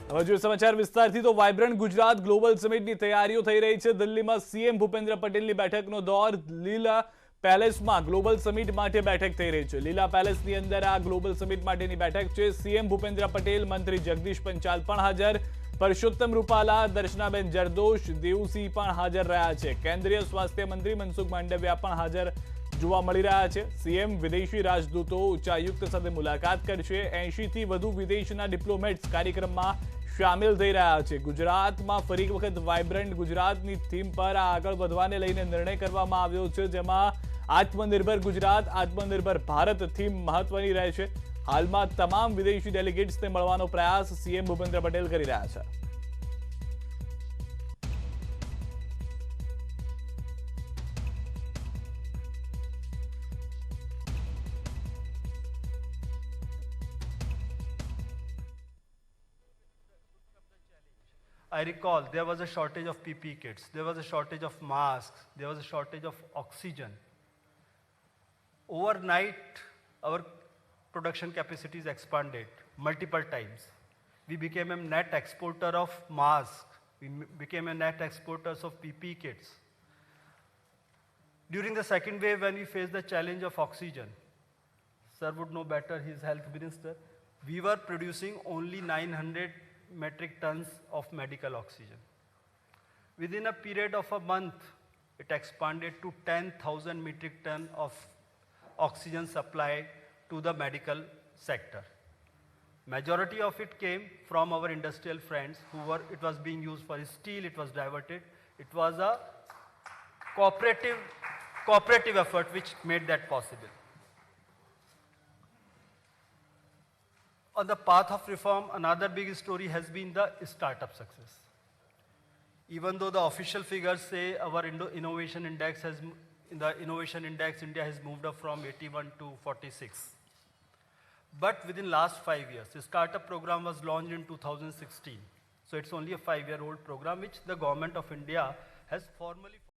હવે જો સમાચાર વિસ્તારથી તો વાઇબ્રન્ટ ગુજરાત ગ્લોબલ સમિટની તૈયારીઓ થઈ રહી છે. દિલ્હીમાં સીએમ ભૂપેન્દ્ર પટેલની બેઠકનો દોર. લીલા પેલેસમાં ગ્લોબલ સમિટ માટે બેઠક થઈ રહી છે. લીલા પેલેસની અંદર આ ગ્લોબલ સમિટ માટેની બેઠક છે. સીએમ ભૂપેન્દ્ર પટેલ, મંત્રી જગદીશ પંચાલ પણ હાજર, પરસોત્તમ રૂપાલા, દર્શનાબેન જરદોશ, દેવુસિંહ પણ હાજર રહ્યા છે. કેન્દ્રીય સ્વાસ્થ્ય મંત્રી મનસુખ માંડવિયા પણ હાજર જોવા મળી રહ્યા છે. સીએમ વિદેશી રાજદૂતો, ઉચ્ચાયુક્ત સાથે મુલાકાત કરશે. 80 થી વધુ વિદેશના ડિપ્લોમેટ્સ કાર્યક્રમમાં શામેલ થઈ રહ્યા છે. ગુજરાતમાં ફરી એક વખત વાઇબ્રન્ટ ગુજરાતની થીમ પર આગળ વધવાને લઈને નિર્ણય કરવામાં આવ્યો છે, જેમાં આત્મનિર્ભર ગુજરાત, આત્મનિર્ભર ભારત થીમ મહત્વની રહેશે. હાલમાં તમામ વિદેશી ડેલિગેટ્સને મળવાનો પ્રયાસ સીએમ ભૂપેન્દ્ર પટેલ કરી રહ્યા છે. I recall there was a shortage of PPE kits, there was a shortage of masks, there was a shortage of oxygen. Overnight, our production capacities expanded multiple times. We became a net exporter of masks, we became a net exporters of PPE kits. During the second wave, when we faced the challenge of oxygen, sir would know better, he is health minister, we were producing only 900 metric tons of medical oxygen. Within a period of a month, it expanded to 10,000 metric tons of oxygen supply to the medical sector. Majority of it came from our industrial friends it was being used for steel, it was diverted. It was a cooperative effort which made that possible. On the path of reform, another big story has been the startup success. Even though the official figures say our innovation index India has moved up from 81 to 46. But within last 5 years, the startup program was launched in 2016. So it's only a 5-year-old program which the government of India has formally